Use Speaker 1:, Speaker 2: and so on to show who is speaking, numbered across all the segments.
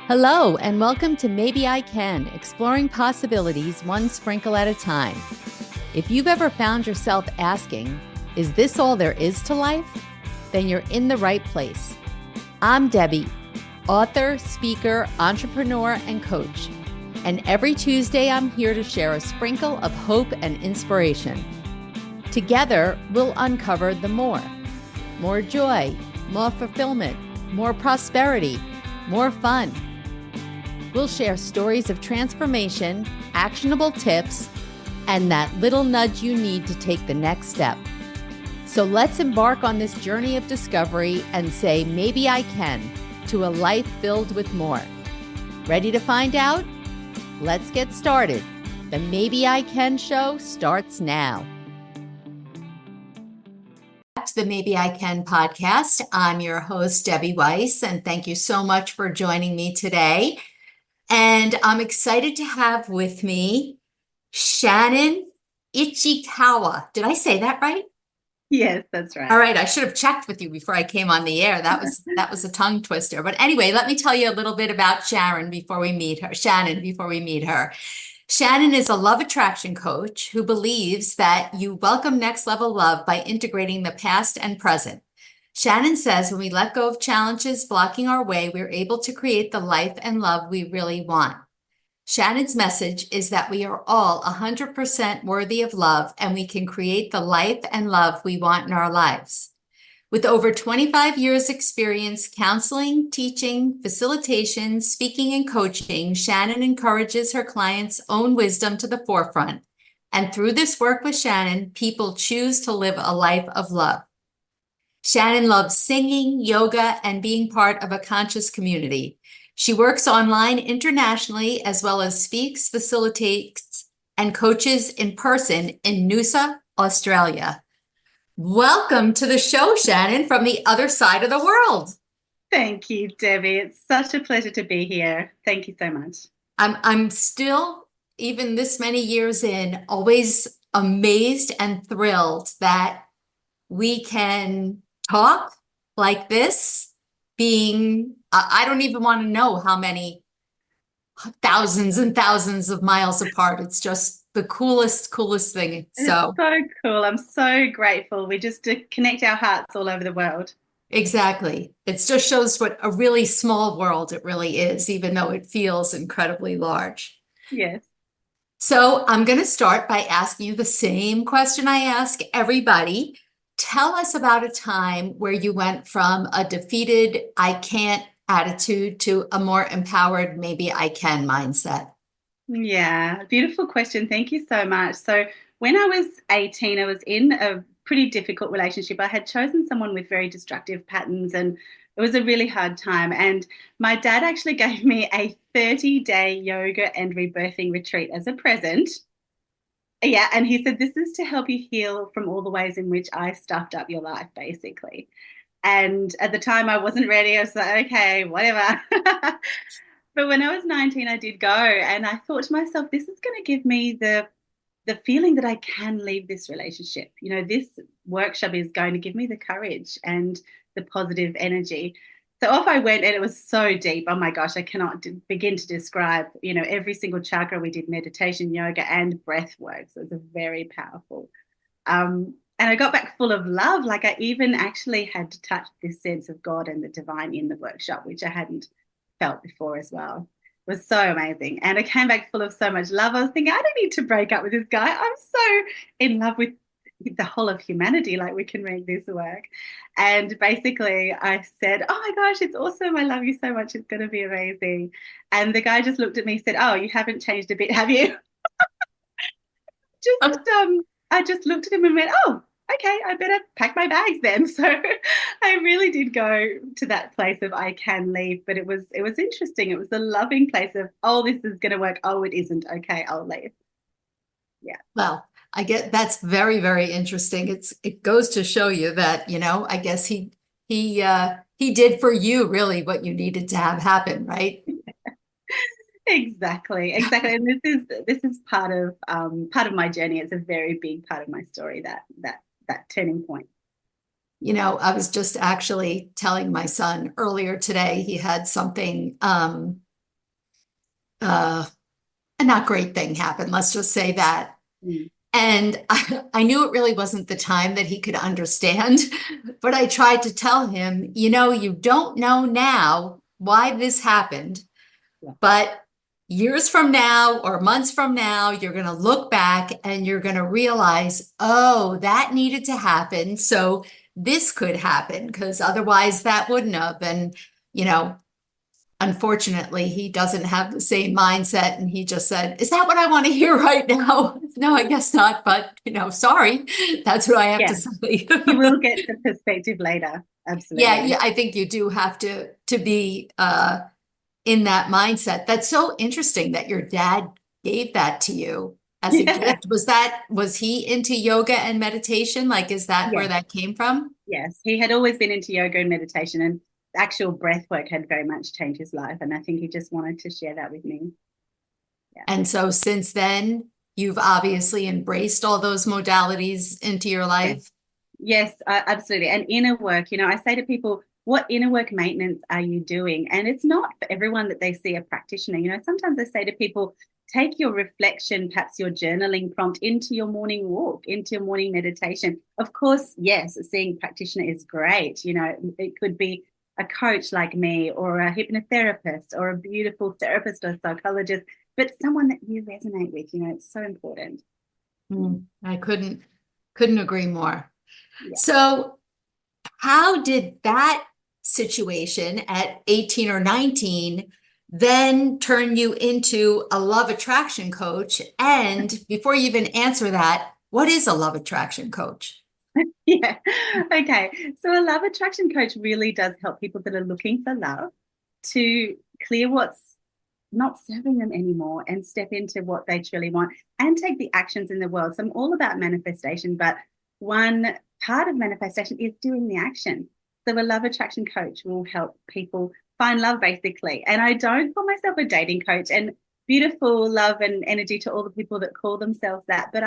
Speaker 1: Hello, and welcome to Maybe I Can, exploring possibilities one sprinkle at a time. If you've ever found yourself asking, is this all there is to life? Then you're in the right place. I'm Debbie, author, speaker, entrepreneur, and coach. And every Tuesday, I'm here to share a sprinkle of hope and inspiration. Together, we'll uncover the more joy, more fulfillment, more prosperity, more fun. We'll share stories of transformation, actionable tips, and that little nudge you need to take the next step. So let's embark on this journey of discovery and say, maybe I can, to a life filled with more. Ready to find out? Let's get started. The Maybe I Can show starts now. Back to the Maybe I Can podcast. I'm your host, Debbie Weiss, and thank you so much for joining me today. And I'm excited to have with me Shannon Ichikawa. Did I say that right?
Speaker 2: Yes, that's right.
Speaker 1: All right, I should have checked with you before I came on the air. That was a tongue twister. But anyway, let me tell you a little bit about Shannon before we meet her. Shannon is a love attraction coach who believes that you welcome next level love by integrating the past and present. Shannon says when we let go of challenges blocking our way, we're able to create the life and love we really want. Shannon's message is that we are all 100% worthy of love and we can create the life and love we want in our lives. With over 25 years experience counseling, teaching, facilitation, speaking, and coaching, Shannon encourages her clients' own wisdom to the forefront. And through this work with Shannon, people choose to live a life of love. Shannon loves singing, yoga, and being part of a conscious community. She works online internationally as well as speaks, facilitates, and coaches in person in Noosa, Australia. Welcome to the show, Shannon, from the other side of the world.
Speaker 2: Thank you, Debbie. It's such a pleasure to be here. Thank you so much.
Speaker 1: I'm still, even this many years in, always amazed and thrilled that we can talk like this, being, I don't even want to know how many thousands and thousands of miles apart. It's just the coolest thing.
Speaker 2: It's so cool. I'm so grateful. We just connect our hearts all over the world.
Speaker 1: Exactly. It just shows what a really small world it really is, even though it feels incredibly large.
Speaker 2: Yes.
Speaker 1: So I'm going to start by asking you the same question I ask everybody. Tell us about a time where you went from a defeated, I can't attitude to a more empowered, maybe I can mindset.
Speaker 2: Yeah, beautiful question. Thank you so much. So when I was 18, I was in a pretty difficult relationship. I had chosen someone with very destructive patterns and it was a really hard time. And my dad actually gave me a 30-day yoga and rebirthing retreat as a present. Yeah, and he said, this is to help you heal from all the ways in which I stuffed up your life, basically. And at the time, I wasn't ready. I was like, okay, whatever. But when I was 19, I did go. And I thought to myself, this is going to give me the feeling that I can leave this relationship. You know, this workshop is going to give me the courage and the positive energy. So off I went, and it was so deep. Oh my gosh, I cannot begin to describe, you know, every single chakra. We did meditation, yoga, and breath work. So it was very powerful. And I got back full of love. Like I even actually had to touch this sense of God and the divine in the workshop, which I hadn't felt before as well. It was so amazing. And I came back full of so much love. I was thinking, I don't need to break up with this guy. I'm so in love with the whole of humanity, like we can make this work. And basically I said, oh my gosh, it's awesome. I love you so much. It's going to be amazing. And the guy just looked at me and said, oh, you haven't changed a bit, have you? I just looked at him and went, oh, okay, I better pack my bags then. So I really did go to that place of I can leave, but it was interesting. It was a loving place of, oh, this is going to work. Oh, it isn't. Okay, I'll leave. Yeah.
Speaker 1: Well, I get that's very, very interesting. It goes to show you that, you know, I guess he did for you really what you needed to have happen, right?
Speaker 2: Exactly. And this is part of my journey. It's a very big part of my story, that turning point.
Speaker 1: You know, I was just actually telling my son earlier today, he had something a not great thing happened. Let's just say that.
Speaker 2: Mm.
Speaker 1: And I knew it really wasn't the time that he could understand, but I tried to tell him, you know, you don't know now why this happened,
Speaker 2: Yeah.
Speaker 1: but years from now or months from now, you're going to look back and you're going to realize, oh, that needed to happen. So this could happen because otherwise that wouldn't have. And, you know, unfortunately, he doesn't have the same mindset. And he just said, is that what I want to hear right now? No, I guess not. But, you know, sorry, that's what I have
Speaker 2: Yeah.
Speaker 1: to say.
Speaker 2: You will get the perspective later.
Speaker 1: Yeah,
Speaker 2: Absolutely.
Speaker 1: yeah, I think you do have to be in that mindset. That's so interesting that your dad gave that to you as a
Speaker 2: Yeah.
Speaker 1: gift. Was he into yoga and meditation? Like, is that where
Speaker 2: Yes.
Speaker 1: that came from?
Speaker 2: Yes. He had always been into yoga and meditation, and actual breath work had very much changed his life. And I think he just wanted to share that with me. Yeah.
Speaker 1: And so since then, you've obviously embraced all those modalities into your
Speaker 2: Yeah.
Speaker 1: life.
Speaker 2: Yes, absolutely. And inner work, I say to people, what inner work maintenance are you doing? And it's not for everyone that they see a practitioner. Sometimes I say to people, take your reflection, perhaps your journaling prompt into your morning walk, into your morning meditation. Of course, yes, seeing a practitioner is great. It could be a coach like me or a hypnotherapist or a beautiful therapist or psychologist, but someone that you resonate with, it's so important.
Speaker 1: I couldn't agree more.
Speaker 2: Yeah.
Speaker 1: So how did that situation at 18 or 19 then turn you into a love attraction coach? And before you even answer that, what is a love attraction coach?
Speaker 2: Yeah. Okay. So a love attraction coach really does help people that are looking for love to clear what's not serving them anymore and step into what they truly want and take the actions in the world. So I'm all about manifestation, but one part of manifestation is doing the action. So a love attraction coach will help people find love basically. And I don't call myself a dating coach, and beautiful love and energy to all the people that call themselves that. But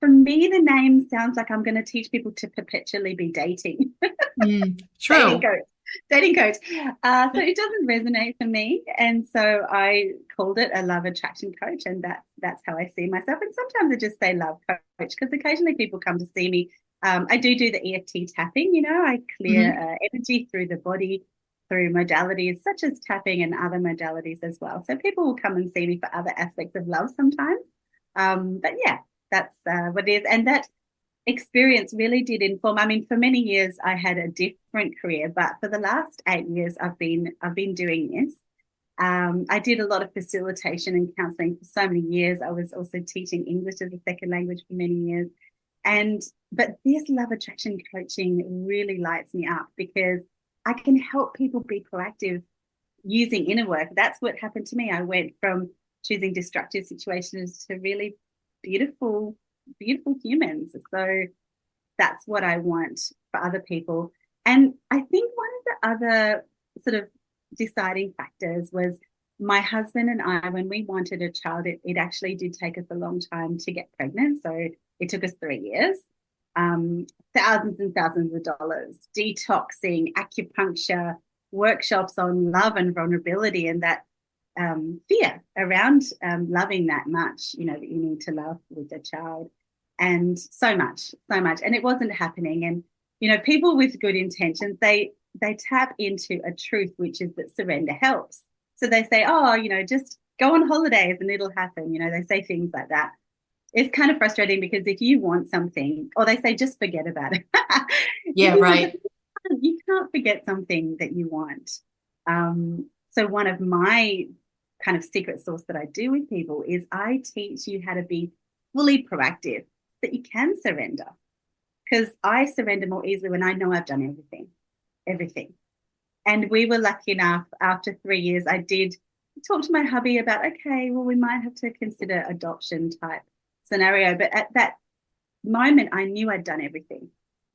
Speaker 2: for me, the name sounds like I'm going to teach people to perpetually be dating. Dating
Speaker 1: True.
Speaker 2: coach. Dating coach. So it doesn't resonate for me. And so I called it a love attraction coach. And that's how I see myself. And sometimes I just say love coach because occasionally people come to see me. I do the EFT tapping, I clear
Speaker 1: Mhm.
Speaker 2: energy through the body through modalities such as tapping and other modalities as well. So people will come and see me for other aspects of love sometimes. But yeah, that's what it is. And that experience really did inform. I mean, for many years I had a different career, but for the last 8 years I've been doing this. I did a lot of facilitation and counseling for so many years. I was also teaching English as a second language for many years. But this love attraction coaching really lights me up because I can help people be proactive using inner work. That's what happened to me. I went from choosing destructive situations to really beautiful, beautiful humans. So that's what I want for other people. And I think one of the other sort of deciding factors was my husband and I, when we wanted a child, it actually did take us a long time to get pregnant. So it took us 3 years, thousands and thousands of dollars, detoxing, acupuncture, workshops on love and vulnerability, and that fear around loving that much, that you need to love with a child, and so much. And it wasn't happening. And, people with good intentions, they tap into a truth, which is that surrender helps. So they say, oh, just go on holidays and it'll happen. They say things like that. It's kind of frustrating because if you want something, or they say, just forget about it.
Speaker 1: Yeah,
Speaker 2: If you want
Speaker 1: right.
Speaker 2: something, you can't forget something that you want. So one of my kind of secret sauce that I do with people is I teach you how to be fully proactive so that you can surrender. Because I surrender more easily when I know I've done everything. And we were lucky enough, after 3 years, I did talk to my hubby about, okay, well, we might have to consider adoption type scenario. But at that moment, I knew I'd done everything.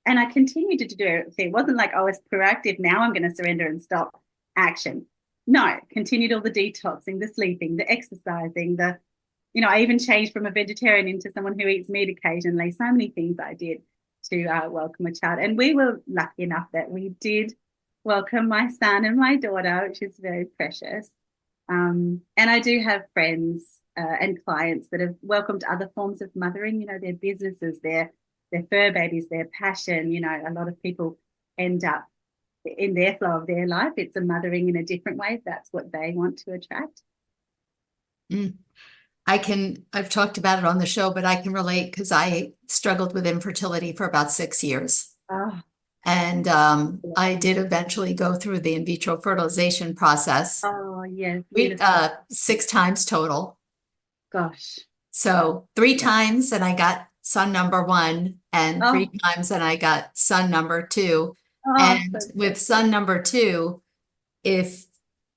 Speaker 2: And I continued to do everything. It wasn't like I was proactive. Now I'm going to surrender and stop action. No, continued all the detoxing, the sleeping, the exercising, I even changed from a vegetarian into someone who eats meat occasionally. So many things I did to welcome a child. And we were lucky enough that we did welcome my son and my daughter, which is very precious. And I do have friends and clients that have welcomed other forms of mothering, their businesses, their fur babies, their passion. A lot of people end up in their flow of their life. It's a mothering in a different way if that's what they want to attract.
Speaker 1: Mm. I've talked about it on the show, but I can relate because I struggled with infertility for about 6 years.
Speaker 2: Oh,
Speaker 1: And I did eventually go through the in vitro fertilization process,
Speaker 2: oh yes, beautiful.
Speaker 1: 6 times total.
Speaker 2: Gosh.
Speaker 1: So 3 times and I got son number one, and three
Speaker 2: Oh,
Speaker 1: times and I got son number two.
Speaker 2: oh,
Speaker 1: And
Speaker 2: so
Speaker 1: with
Speaker 2: precious.
Speaker 1: son number two, if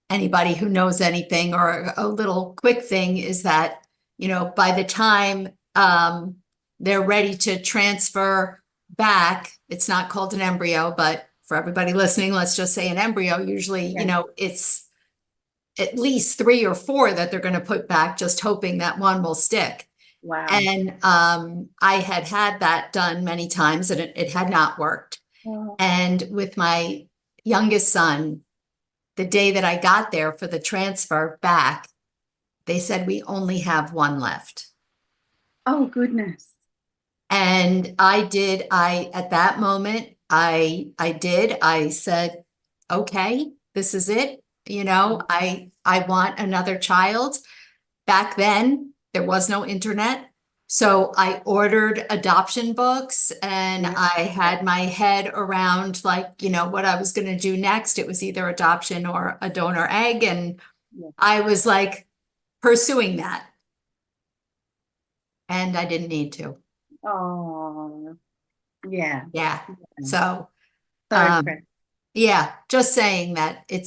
Speaker 1: anybody who knows anything, or a little quick thing is that, by the time they're ready to transfer back, it's not called an embryo, but for everybody listening, let's just say an embryo. Usually,
Speaker 2: Yeah.
Speaker 1: it's at least 3 or 4 that they're going to put back, just hoping that one will stick.
Speaker 2: Wow.
Speaker 1: And I had that done many times and it had not worked.
Speaker 2: Oh,
Speaker 1: And with my youngest son, the day that I got there for the transfer back, they said we only have one left.
Speaker 2: oh goodness.
Speaker 1: And at that moment, I said, okay, this is it. I want another child. Back then, there was no internet. So I ordered adoption books and
Speaker 2: Yeah.
Speaker 1: I had my head around what I was going to do next. It was either adoption or a donor egg. And
Speaker 2: Yeah.
Speaker 1: I was like pursuing that, and I didn't need to.
Speaker 2: Oh, yeah.
Speaker 1: Yeah.
Speaker 2: Yeah.
Speaker 1: So,
Speaker 2: So
Speaker 1: um,
Speaker 2: precious.
Speaker 1: yeah, just saying that it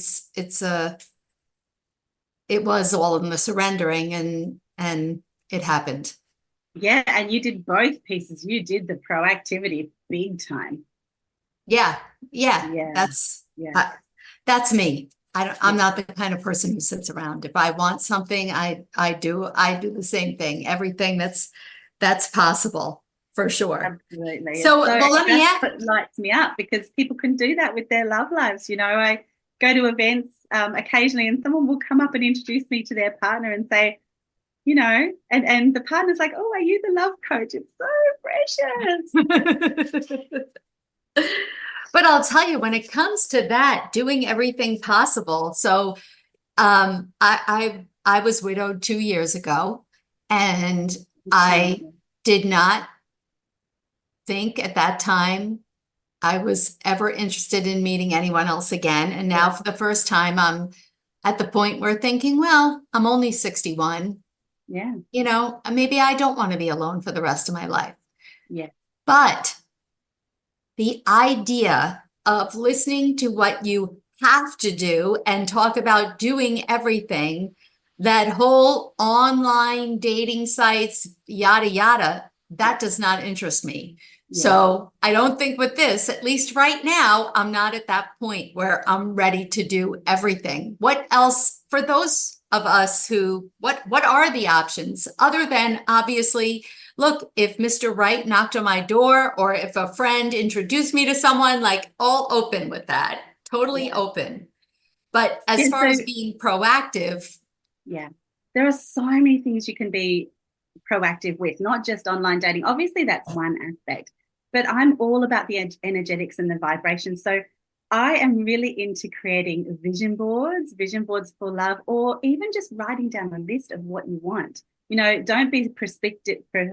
Speaker 1: was all in the surrendering, and it happened.
Speaker 2: Yeah, and you did both pieces. You did the proactivity big time.
Speaker 1: Yeah. Yeah.
Speaker 2: Yeah.
Speaker 1: That's,
Speaker 2: Yeah.
Speaker 1: uh, that's me. I'm
Speaker 2: Yeah.
Speaker 1: not the kind of person who sits around. If I want something, I do the same thing. Everything that's possible, for sure.
Speaker 2: Absolutely.
Speaker 1: So, well, let me
Speaker 2: That's
Speaker 1: ask.
Speaker 2: what lights me up because people can do that with their love lives. I go to events occasionally and someone will come up and introduce me to their partner and say, and the partner's like, oh, are you the love coach? It's so precious.
Speaker 1: But I'll tell you, when it comes to that, doing everything possible. So, I was widowed 2 years ago, and I did not think at that time I was ever interested in meeting anyone else again. And now,
Speaker 2: Yeah.
Speaker 1: for the first time, I'm at the point where thinking, well, I'm only 61.
Speaker 2: Yeah.
Speaker 1: Maybe I don't want to be alone for the rest of my life.
Speaker 2: Yeah.
Speaker 1: But the idea of listening to what you have to do and talk about doing everything, that whole online dating sites, yada, yada, that does not interest me.
Speaker 2: Yeah.
Speaker 1: So I don't think with this, at least right now, I'm not at that point where I'm ready to do everything. What else for those of us what are the options other than, obviously, look, if Mr. Right knocked on my door, or if a friend introduced me to someone, like, all open with that, totally
Speaker 2: Yeah.
Speaker 1: open. But as
Speaker 2: Yeah.
Speaker 1: far
Speaker 2: So
Speaker 1: as being proactive,
Speaker 2: yeah, there are so many things you can be proactive with, not just online dating. Obviously, that's one aspect, but I'm all about the energetics and the vibration. So I am really into creating vision boards for love, or even just writing down a list of what you want. Don't be prescriptive. They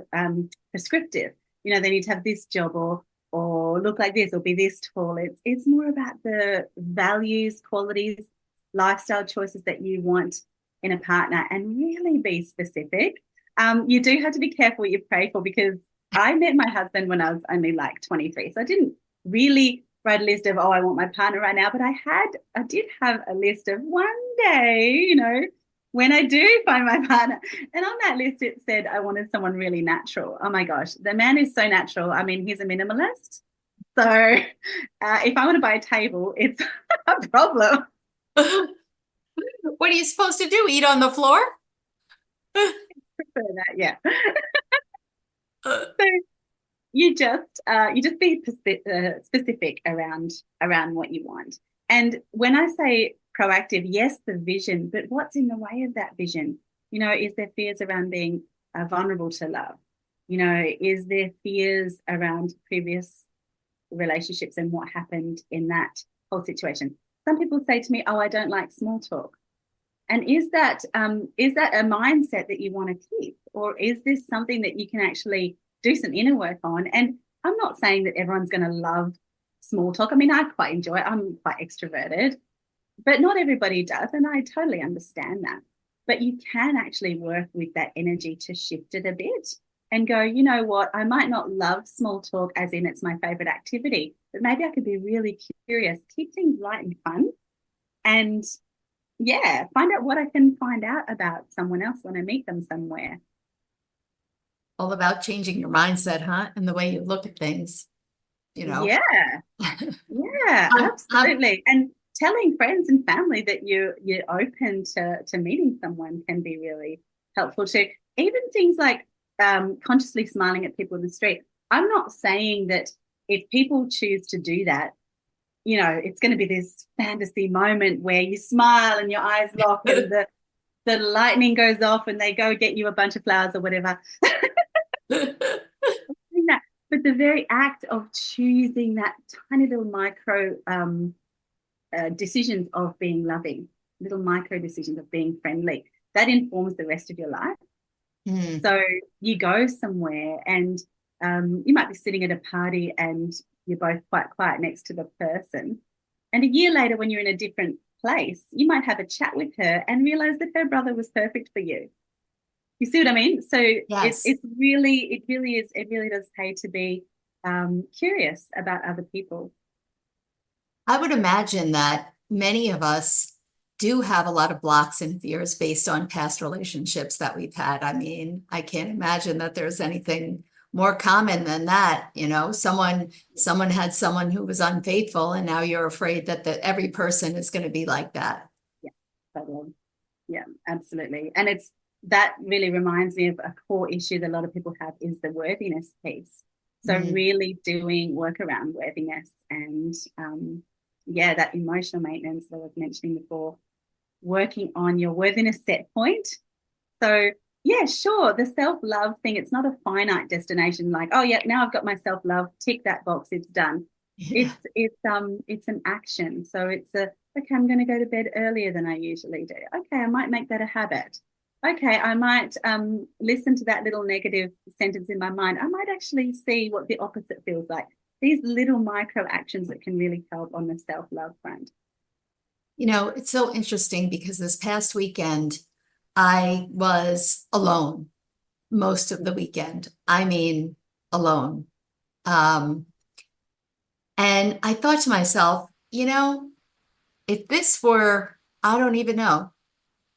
Speaker 2: need to have this job, or look like this, or be this tall. It's more about the values, qualities, lifestyle choices that you want in a partner, and really be specific. You do have to be careful what you pray for, because I met my husband when I was only like 23. So I didn't really write a list of, oh, I want my partner right now, but I did have a list of one day, when I do find my partner. And on that list, it said I wanted someone really natural. Oh my gosh, the man is so natural. I mean, he's a minimalist. So if I want to buy a table, it's a problem.
Speaker 1: what are you supposed to do? Eat on the floor?
Speaker 2: Prefer that, yeah. So you just be specific around what you want. And when I say proactive. Yes, the vision, but what's in the way of that vision? Is there fears around being vulnerable to love? Is there fears around previous relationships and what happened in that whole situation? Some people say to me, "Oh, I don't like small talk." And is that a mindset that you want to keep, or is this something that you can actually do some inner work on? And I'm not saying that everyone's going to love small talk. I mean, I quite enjoy it. I'm quite extroverted, but not everybody does, and I totally understand that. But you can actually work with that energy to shift it a bit and go, you know what, I might not love small talk as in it's my favorite activity, but maybe I could be really curious, keep things light and fun, and yeah, find out what I can find out about someone else when I meet them somewhere.
Speaker 1: All about changing your mindset, huh? And the way you look at things, you know.
Speaker 2: Yeah, yeah,
Speaker 1: Um, um,
Speaker 2: absolutely. And telling friends and family that you're open to meeting someone can be really helpful too. Even things like consciously smiling at people in the street. I'm not saying that if people choose to do that, it's going to be this fantasy moment where you smile and your eyes lock and the lightning goes off and they go get you a bunch of flowers or whatever. That, but the very act of choosing that tiny little micro decisions of being loving, little micro decisions of being friendly, that informs the rest of your life.
Speaker 1: mm,
Speaker 2: So you go somewhere and you might be sitting at a party and you're both quite quiet next to the person. And a year later, when you're in a different place, you might have a chat with her and realize that her brother was perfect for you. You see what I mean? So
Speaker 1: yes.
Speaker 2: it really does pay to be curious about other people.
Speaker 1: I would imagine that many of us do have a lot of blocks and fears based on past relationships that we've had. I mean, I can't imagine that there's anything more common than that. Someone had someone who was unfaithful, and now you're afraid that every person is going to be like that.
Speaker 2: Yeah, totally. Yeah, absolutely. And it's that really reminds me of a core issue that a lot of people have is the worthiness piece. So
Speaker 1: Mm.
Speaker 2: really doing work around worthiness and yeah, that emotional maintenance that I was mentioning before, working on your worthiness set point. So yeah, sure, the self-love thing, it's not a finite destination like, oh yeah, now I've got my self-love, tick that box, it's done.
Speaker 1: Yeah.
Speaker 2: It's an action. So it's a okay, I'm going to go to bed earlier than I usually do. Okay, I might make that a habit. Okay, I might listen to that little negative sentence in my mind. I might actually see what the opposite feels like. These little micro actions that can really help on the self-love front.
Speaker 1: It's so interesting because this past weekend, I was alone most of the weekend. I mean, alone. Um, and I thought to myself, if this were, I don't even know,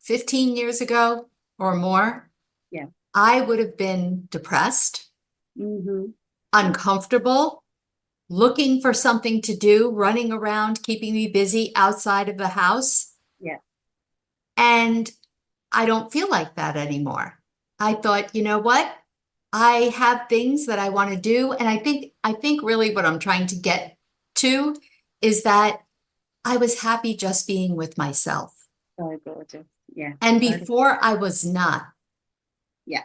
Speaker 1: 15 years ago or more,
Speaker 2: Yeah.
Speaker 1: I would have been depressed,
Speaker 2: Mm-hmm.
Speaker 1: uncomfortable, looking for something to do, running around, keeping me busy outside of the house.
Speaker 2: Yeah.
Speaker 1: And I don't feel like that anymore. I thought, you know what? I have things that I want to do. And I think really what I'm trying to get to is that I was happy just being with myself.
Speaker 2: So gorgeous. Yeah.
Speaker 1: And
Speaker 2: Totally.
Speaker 1: before I was not.
Speaker 2: Yeah.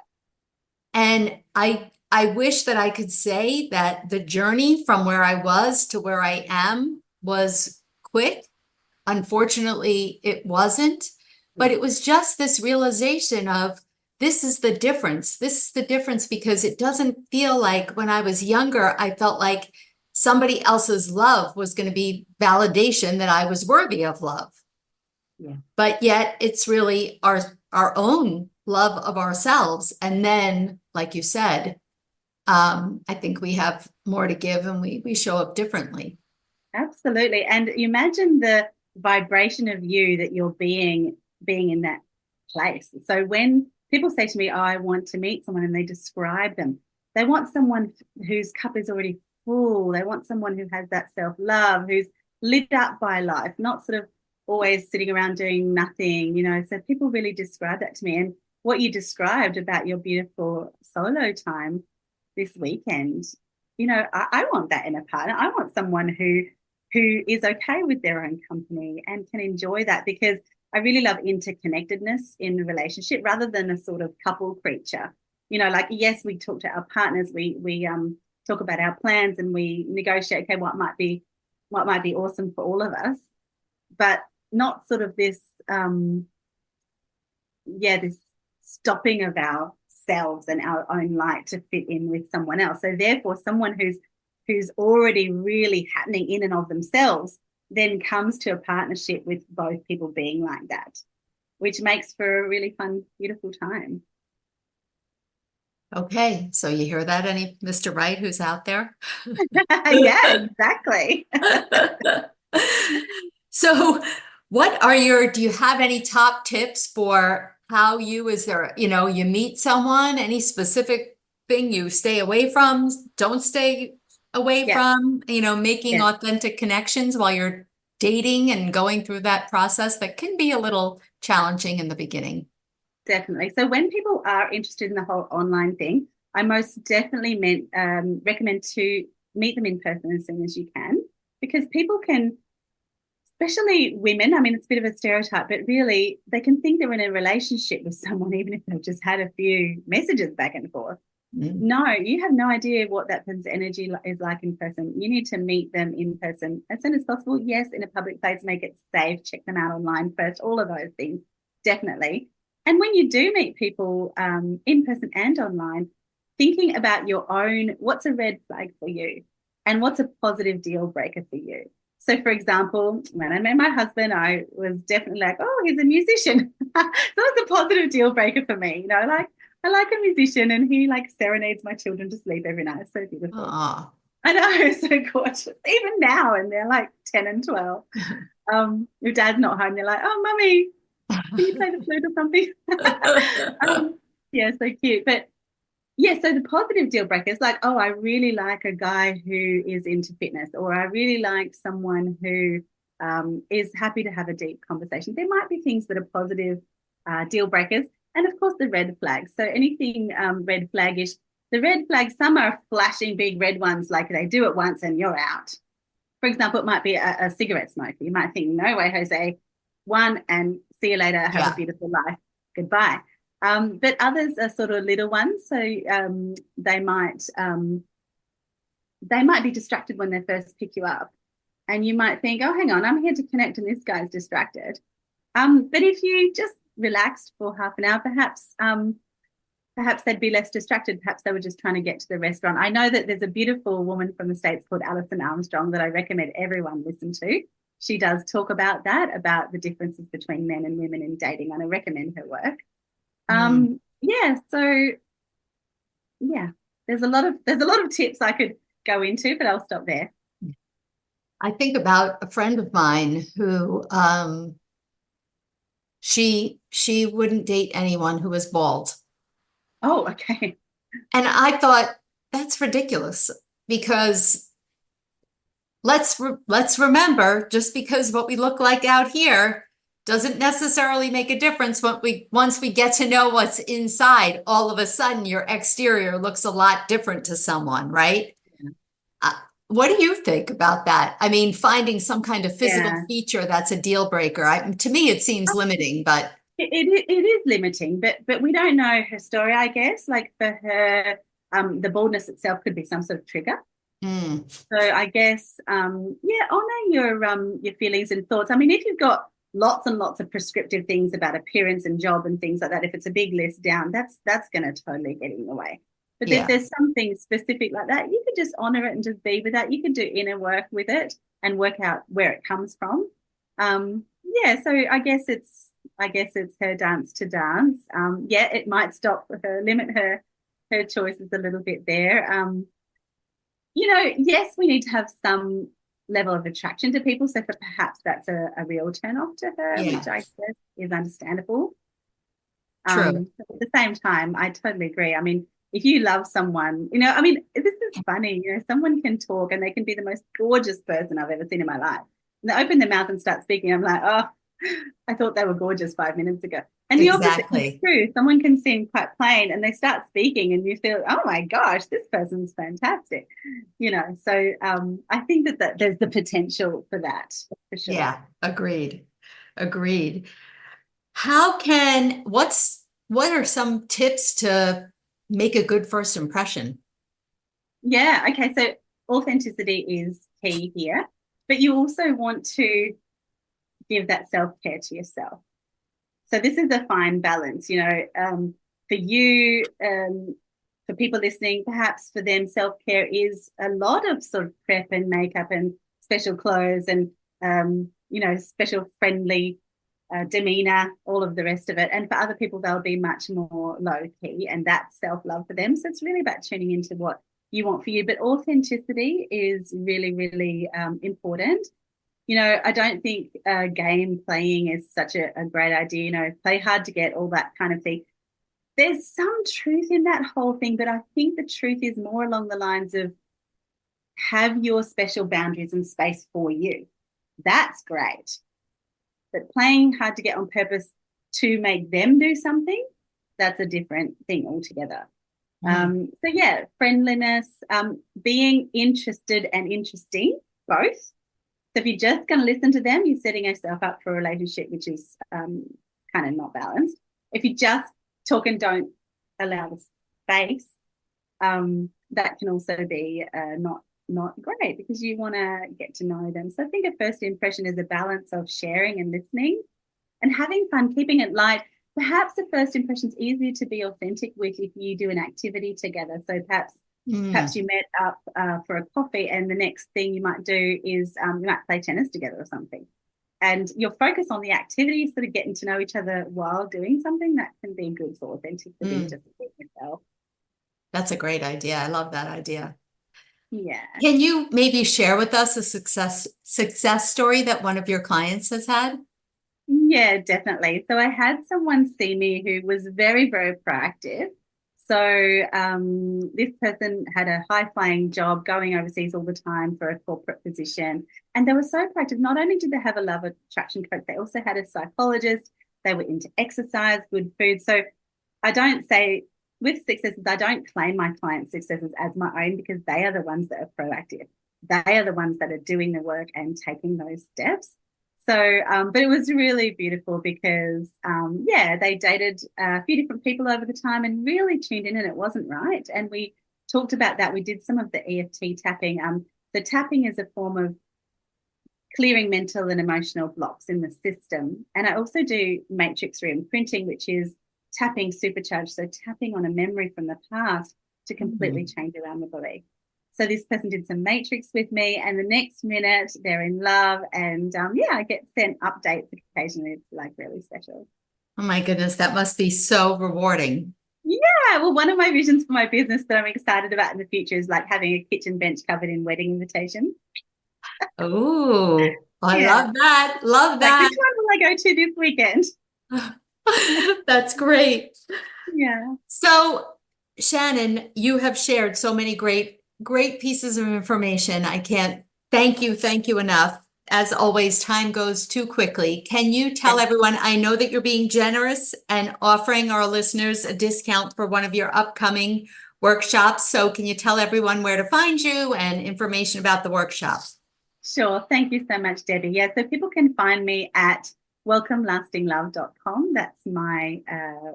Speaker 1: And I wish that I could say that the journey from where I was to where I am was quick. Unfortunately, it wasn't,
Speaker 2: Yeah.
Speaker 1: but it was just this realization of this is the difference. This is the difference because it doesn't feel like when I was younger, I felt like somebody else's love was going to be validation that I was worthy of love.
Speaker 2: Yeah.
Speaker 1: But yet it's really our own love of ourselves. And then, like you said, I think we have more to give and we show up differently.
Speaker 2: Absolutely. And you imagine the vibration of you that you're being in that place. So when people say to me, oh, I want to meet someone and they describe them, they want someone whose cup is already full. They want someone who has that self-love, who's lit up by life, not sort of always sitting around doing nothing. So people really describe that to me. And what you described about your beautiful solo time this weekend, I want that in a partner. I want someone who who is okay with their own company and can enjoy that, because I really love interconnectedness in the relationship rather than a sort of couple creature. Like, yes, we talk to our partners, we talk about our plans, and we negotiate, okay, what might be awesome for all of us, but not sort of this this stopping of ourselves and our own light to fit in with someone else. So therefore, someone who's already really happening in and of themselves then comes to a partnership with both people being like that, which makes for a really fun, beautiful time.
Speaker 1: Okay, so you hear that, any Mr. Right who's out there?
Speaker 2: Yeah, exactly.
Speaker 1: So do you have any top tips for how you, is there, you meet someone, any specific thing you stay away from, don't stay away
Speaker 2: Yeah,
Speaker 1: from, making
Speaker 2: yeah.
Speaker 1: authentic connections while you're dating and going through that process that can be a little challenging in the beginning?
Speaker 2: Definitely. So when people are interested in the whole online thing, I most definitely recommend to meet them in person as soon as you can, because people can, especially women, I mean, it's a bit of a stereotype, but really they can think they're in a relationship with someone even if they've just had a few messages back and forth.
Speaker 1: Mm.
Speaker 2: No, you have no idea what that person's energy is like in person. You need to meet them in person as soon as possible. Yes, in a public place, make it safe, check them out online first, all of those things, definitely. And when you do meet people in person and online, thinking about your own, what's a red flag for you and what's a positive deal breaker for you. So, for example, when I met my husband, I was definitely like, oh, he's a musician. So it's a positive deal breaker for me. Like, I like a musician, and he like serenades my children to sleep every night. It's so beautiful.
Speaker 1: Aw.
Speaker 2: I know, so gorgeous. Even now, and they're like 10 and 12. Your dad's not home, they're like, oh, mummy, can you play the flute or something? Yeah, so cute. But yeah, so the positive deal breakers, like, oh, I really like a guy who is into fitness, or I really like someone who is happy to have a deep conversation. There might be things that are positive deal breakers. And of course, the red flags. So anything red flaggish, the red flags, some are flashing big red ones, like they do it once and you're out. For example, it might be a cigarette smoker. You might think, no way, Jose, one, and see you later, have a
Speaker 1: Yeah.
Speaker 2: beautiful life, goodbye. But others are sort of little ones, so they might be distracted when they first pick you up, and you might think, oh, hang on, I'm here to connect, and this guy's distracted. But if you just relaxed for half an hour, perhaps they'd be less distracted. Perhaps they were just trying to get to the restaurant. I know that there's a beautiful woman from the States called Alison Armstrong that I recommend everyone listen to. She does talk about that, about the differences between men and women in dating, and I recommend her work.
Speaker 1: Mm.
Speaker 2: Yeah, so yeah, there's a lot of tips I could go into, but I'll stop there.
Speaker 1: I think about a friend of mine who she wouldn't date anyone who was bald.
Speaker 2: Oh, okay.
Speaker 1: And I thought that's ridiculous because let's remember, just because what we look like out here doesn't necessarily make a difference when once we get to know what's inside. All of a sudden your exterior looks a lot different to someone, right? Uh, what do you think about that? I mean, finding some kind of physical
Speaker 2: Yeah.
Speaker 1: feature that's a deal breaker. To me, it seems limiting, but
Speaker 2: It is limiting, but we don't know her story, I guess. Like for her, the baldness itself could be some sort of trigger.
Speaker 1: mm,
Speaker 2: So I guess, yeah, honor your feelings and thoughts. I mean, if you've got lots and lots of prescriptive things about appearance and job and things like that, if it's a big list down, that's going to totally get in the way. But if
Speaker 1: yeah,
Speaker 2: there's something specific like that, you could just honor it and just be with that. You could do inner work with it and work out where it comes from. Yeah, so I guess it's her dance to dance. Yeah, it might stop her, limit her choices a little bit there. Yes, we need to have some level of attraction to people. So for perhaps that's a real turn off to her, which
Speaker 1: yeah,
Speaker 2: I guess is understandable.
Speaker 1: true.
Speaker 2: But at the same time, I totally agree. I mean, if you love someone, I mean, this is funny. Someone can talk and they can be the most gorgeous person I've ever seen in my life. And they open their mouth and start speaking. I'm like, oh, I thought they were gorgeous 5 minutes ago. And the opposite is
Speaker 1: Exactly.
Speaker 2: true. Someone can seem quite plain and they start speaking and you feel, oh my gosh, this person's fantastic. So I think that there's the potential for that for sure.
Speaker 1: Yeah, agreed. Agreed. What are some tips to make a good first impression?
Speaker 2: Yeah. Okay. So authenticity is key here, but you also want to give that self-care to yourself. So this is a fine balance, for you, for people listening, perhaps for them, self-care is a lot of sort of prep and makeup and special clothes and, special friendly demeanor, all of the rest of it. And for other people, they'll be much more low key, and that's self-love for them. So it's really about tuning into what you want for you. But authenticity is really, really important. I don't think game playing is such a great idea. Play hard to get, all that kind of thing. There's some truth in that whole thing, but I think the truth is more along the lines of have your special boundaries and space for you. That's great. But playing hard to get on purpose to make them do something, that's a different thing altogether. So yeah, friendliness, being interested and interesting, both. So if you're just going to listen to them, you're setting yourself up for a relationship which is kind of not balanced. If you just talk and don't allow the space, that can also be not great because you want to get to know them. So I think a first impression is a balance of sharing and listening and having fun, keeping it light. Perhaps a first impression is easier to be authentic with if you do an activity together. So perhaps you met up for a coffee and the next thing you might do is you might play tennis together or something. And your focus on the activity, sort of getting to know each other while doing something, that can be good for authenticity, just to keep yourself.
Speaker 1: That's a great idea. I love that idea.
Speaker 2: Yeah.
Speaker 1: Can you maybe share with us a success story that one of your clients has had?
Speaker 2: Yeah, definitely. So I had someone see me who was very, very proactive. So this person had a high-flying job going overseas all the time for a corporate position. And they were so proactive. Not only did they have a love attraction coach, they also had a psychologist. They were into exercise, good food. So I don't say with successes, I don't claim my clients' successes as my own because they are the ones that are proactive. They are the ones that are doing the work and taking those steps. So, but it was really beautiful because, they dated a few different people over the time and really tuned in, and it wasn't right. And we talked about that. We did some of the EFT tapping. The tapping is a form of clearing mental and emotional blocks in the system. And I also do matrix re-imprinting, which is tapping supercharged. So tapping on a memory from the past to completely change around the body. So this person did some matrix with me, and the next minute they're in love. And I get sent updates occasionally. It's like really special.
Speaker 1: Oh my goodness, that must be so rewarding.
Speaker 2: Yeah, well, one of my visions for my business that I'm excited about in the future is like having a kitchen bench covered in wedding invitations.
Speaker 1: Oh, I
Speaker 2: Yeah,
Speaker 1: love that. Love
Speaker 2: like
Speaker 1: that.
Speaker 2: which one will I go to this weekend?
Speaker 1: That's great.
Speaker 2: Yeah.
Speaker 1: So, Shannon, you have shared so many great pieces of information. I can't thank you enough. As always, time goes too quickly. Can you tell everyone, I know that you're being generous and offering our listeners a discount for one of your upcoming workshops. So can you tell everyone where to find you and information about the workshop?
Speaker 2: Sure. Thank you so much, Debbie. Yeah, so people can find me at welcomelastinglove.com. That's my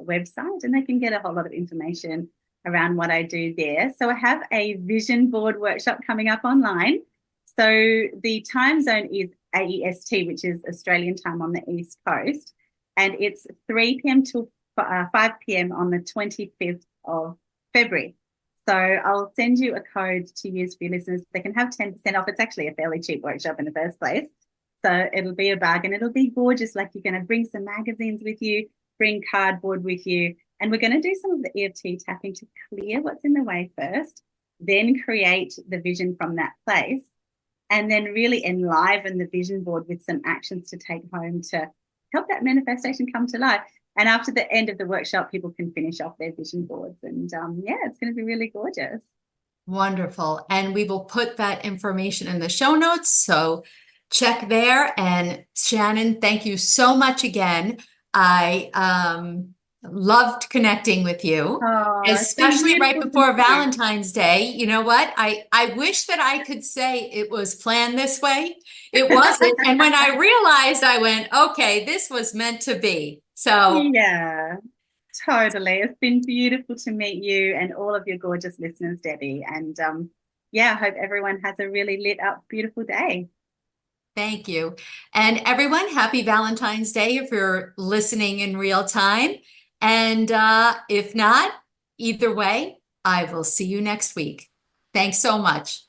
Speaker 2: website, and they can get a whole lot of information around what I do there. So I have a vision board workshop coming up online. So the time zone is AEST, which is Australian time on the East Coast, and it's 3 p.m. to 5 p.m. on the 25th of February. So I'll send you a code to use for your listeners. They can have 10% off. It's actually a fairly cheap workshop in the first place. So it'll be a bargain. It'll be gorgeous. Like you're going to bring some magazines with you, bring cardboard with you. And we're going to do some of the EFT tapping to clear what's in the way first, then create the vision from that place, and then really enliven the vision board with some actions to take home to help that manifestation come to life. And after the end of the workshop, people can finish off their vision boards. And it's going to be really gorgeous.
Speaker 1: Wonderful. And we will put that information in the show notes so check there. And Shannon, thank you so much again. I loved connecting with you,
Speaker 2: Oh, it's been
Speaker 1: especially right
Speaker 2: beautiful to
Speaker 1: before
Speaker 2: meet you.
Speaker 1: Valentine's Day. You know what? I wish that I could say it was planned this way. It wasn't. And when I realized, I went, okay, this was meant to be. So
Speaker 2: Yeah, totally. It's been beautiful to meet you and all of your gorgeous listeners, Debbie. And yeah, I hope everyone has a really lit up, beautiful day.
Speaker 1: thank you. And everyone, happy Valentine's Day if you're listening in real time. And if not, either way, I will see you next week. Thanks so much.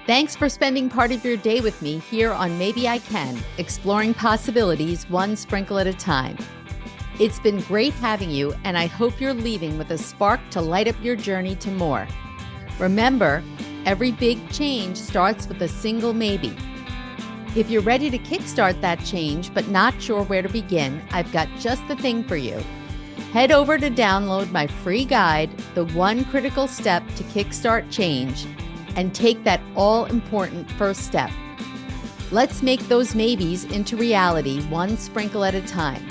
Speaker 1: Thanks for spending part of your day with me here on Maybe I Can, exploring possibilities one sprinkle at a time. It's been great having you, and I hope you're leaving with a spark to light up your journey to more. Remember, every big change starts with a single maybe. If you're ready to kickstart that change but not sure where to begin, I've got just the thing for you. Head over to download my free guide, The One Critical Step to Kickstart Change, and take that all-important first step. Let's make those maybes into reality one sprinkle at a time.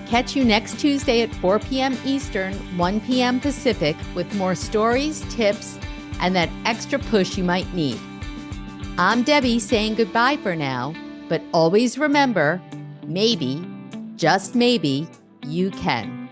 Speaker 1: Catch you next Tuesday at 4 p.m. Eastern, 1 p.m. Pacific with more stories, tips, and that extra push you might need. I'm Debbie saying goodbye for now, but always remember, maybe, just maybe, you can.